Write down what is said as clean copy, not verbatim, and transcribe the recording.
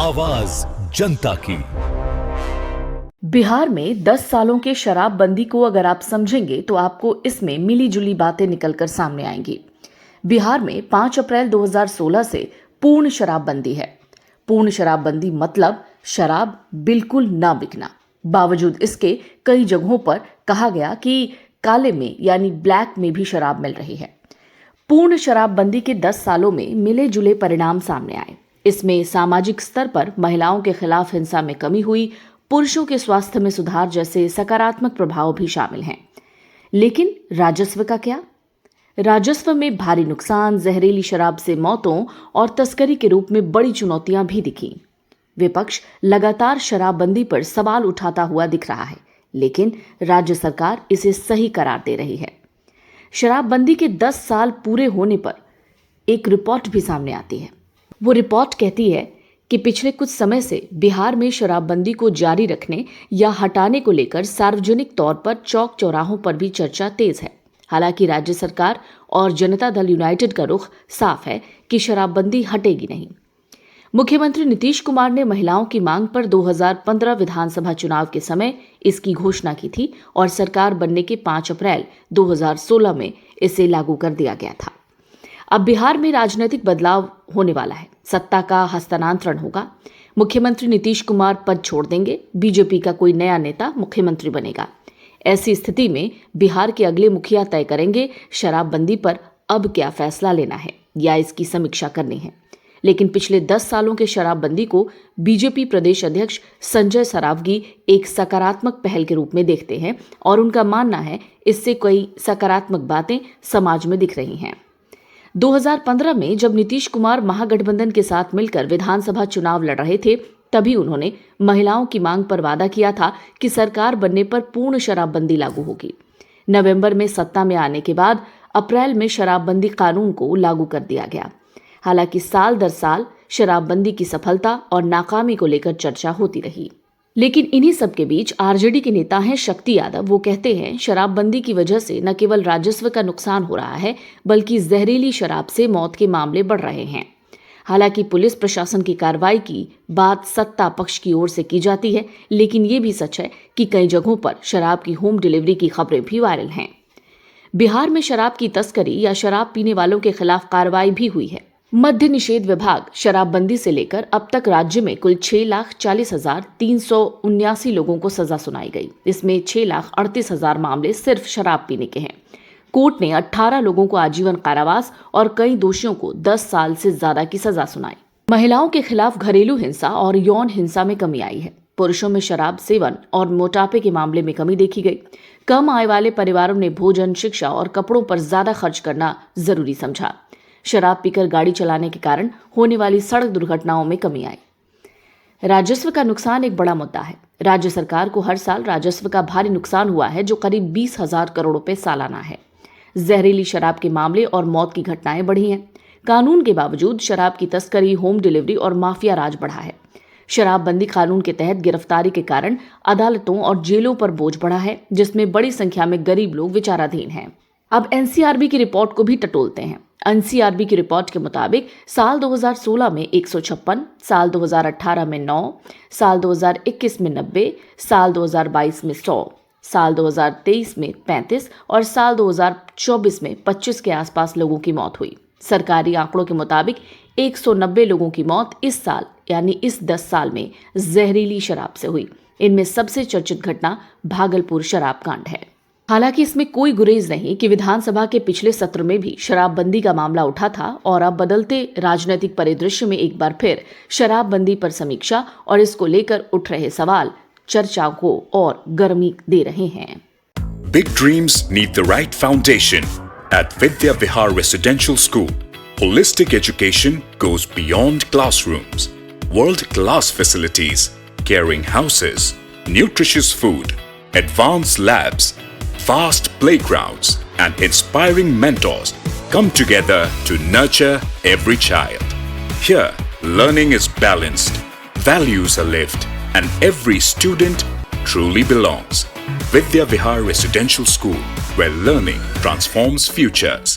आवाज जनता की। बिहार में 10 सालों के शराबबंदी को अगर आप समझेंगे तो आपको इसमें मिली जुली बातें निकलकर सामने आएंगी। बिहार में 5 अप्रैल 2016 से पूर्ण शराबबंदी है। पूर्ण शराबबंदी मतलब शराब बिल्कुल ना बिकना। बावजूद इसके कई जगहों पर कहा गया कि काले में यानी ब्लैक में भी शराब मिल रही है। पूर्ण शराबबंदी के 10 सालों में मिले जुले परिणाम सामने आए। इसमें सामाजिक स्तर पर महिलाओं के खिलाफ हिंसा में कमी हुई, पुरुषों के स्वास्थ्य में सुधार जैसे सकारात्मक प्रभाव भी शामिल हैं। लेकिन राजस्व का क्या? राजस्व में भारी नुकसान, जहरीली शराब से मौतों और तस्करी के रूप में बड़ी चुनौतियां भी दिखी। विपक्ष लगातार शराबबंदी पर सवाल उठाता हुआ दिख रहा है, लेकिन राज्य सरकार इसे सही करार दे रही है। शराबबंदी के 10 साल पूरे होने पर एक रिपोर्ट भी सामने आती है। वो रिपोर्ट कहती है कि पिछले कुछ समय से बिहार में शराबबंदी को जारी रखने या हटाने को लेकर सार्वजनिक तौर पर चौक चौराहों पर भी चर्चा तेज है। हालांकि राज्य सरकार और जनता दल यूनाइटेड का रुख साफ है कि शराबबंदी हटेगी नहीं। मुख्यमंत्री नीतीश कुमार ने महिलाओं की मांग पर 2015 विधानसभा चुनाव के समय इसकी घोषणा की थी और सरकार बनने के 5 अप्रैल 2016 में इसे लागू कर दिया गया था। अब बिहार में राजनीतिक बदलाव होने वाला है। सत्ता का हस्तांतरण होगा। मुख्यमंत्री नीतीश कुमार पद छोड़ देंगे। बीजेपी का कोई नया नेता मुख्यमंत्री बनेगा। ऐसी स्थिति में बिहार के अगले मुखिया तय करेंगे शराबबंदी पर अब क्या फैसला लेना है या इसकी समीक्षा करनी है। लेकिन पिछले 10 सालों के शराबबंदी को बीजेपी प्रदेश अध्यक्ष संजय सरावगी एक सकारात्मक पहल के रूप में देखते हैं और उनका मानना है इससे कई सकारात्मक बातें समाज में दिख रही हैं। 2015 में जब नीतीश कुमार महागठबंधन के साथ मिलकर विधानसभा चुनाव लड़ रहे थे, तभी उन्होंने महिलाओं की मांग पर वादा किया था कि सरकार बनने पर पूर्ण शराबबंदी लागू होगी। नवंबर में सत्ता में आने के बाद अप्रैल में शराबबंदी कानून को लागू कर दिया गया। हालांकि साल दर साल शराबबंदी की सफलता और नाकामी को लेकर चर्चा होती रही। लेकिन इन्हीं सब के बीच आरजेडी के नेता हैं शक्ति यादव। वो कहते हैं शराबबंदी की वजह से न केवल राजस्व का नुकसान हो रहा है, बल्कि जहरीली शराब से मौत के मामले बढ़ रहे हैं। हालांकि पुलिस प्रशासन की कार्रवाई की बात सत्ता पक्ष की ओर से की जाती है, लेकिन ये भी सच है कि कई जगहों पर शराब की होम डिलीवरी की खबरें भी वायरल हैं। बिहार में शराब की तस्करी या शराब पीने वालों के खिलाफ कार्रवाई भी हुई है। मद्य निषेध विभाग शराबबंदी से लेकर अब तक राज्य में कुल 6,40,379 लोगों को सजा सुनाई गई। इसमें 6,38,000 मामले सिर्फ शराब पीने के हैं। कोर्ट ने 18 लोगों को आजीवन कारावास और कई दोषियों को 10 साल से ज्यादा की सजा सुनाई। महिलाओं के खिलाफ घरेलू हिंसा और यौन हिंसा में कमी आई है। पुरुषों में शराब सेवन और मोटापे के मामले में कमी देखी गई। कम आय वाले परिवारों ने भोजन, शिक्षा और कपड़ों पर ज्यादा खर्च करना जरूरी समझा। शराब पीकर गाड़ी चलाने के कारण होने वाली सड़क दुर्घटनाओं में कमी आई। राजस्व का नुकसान एक बड़ा मुद्दा है। राज्य सरकार को हर साल राजस्व का भारी नुकसान हुआ है, जो करीब 20,000 करोड़ रुपए सालाना है। जहरीली शराब के मामले और मौत की घटनाएं बढ़ी हैं। कानून के बावजूद शराब की तस्करी, होम डिलीवरी और माफिया राज बढ़ा है। शराबबंदी कानून के तहत गिरफ्तारी के कारण अदालतों और जेलों पर बोझ बढ़ा है, जिसमें बड़ी संख्या में गरीब लोग विचाराधीन हैं। अब एनसीआरबी की रिपोर्ट को भी टटोलते हैं। एनसीआरबी की रिपोर्ट के मुताबिक साल 2016 में 156, साल 2018 में 9, साल 2021 में 90, साल 2022 में 100, साल 2023 में 35 और साल 2024 में 25 के आसपास लोगों की मौत हुई। सरकारी आंकड़ों के मुताबिक 190 लोगों की मौत इस साल यानी इस 10 साल में जहरीली शराब से हुई। इनमें सबसे चर्चित घटना भागलपुर शराब कांड है। हालांकि इसमें कोई गुरेज नहीं कि विधानसभा के पिछले सत्र में भी शराबबंदी का मामला उठा था और अब बदलते राजनीतिक परिदृश्य में एक बार फिर शराबबंदी पर समीक्षा और इसको लेकर उठ रहे सवाल चर्चा को और गर्मी दे रहे हैं। Big dreams need the right foundation. At Vidya Vihar Residential School, holistic education goes beyond classrooms. World-class facilities, caring houses, nutritious food, advanced labs, vast playgrounds and inspiring mentors come together to nurture every child. Here, learning is balanced, values are lived, and every student truly belongs. Vidya Vihar Residential School, where learning transforms futures.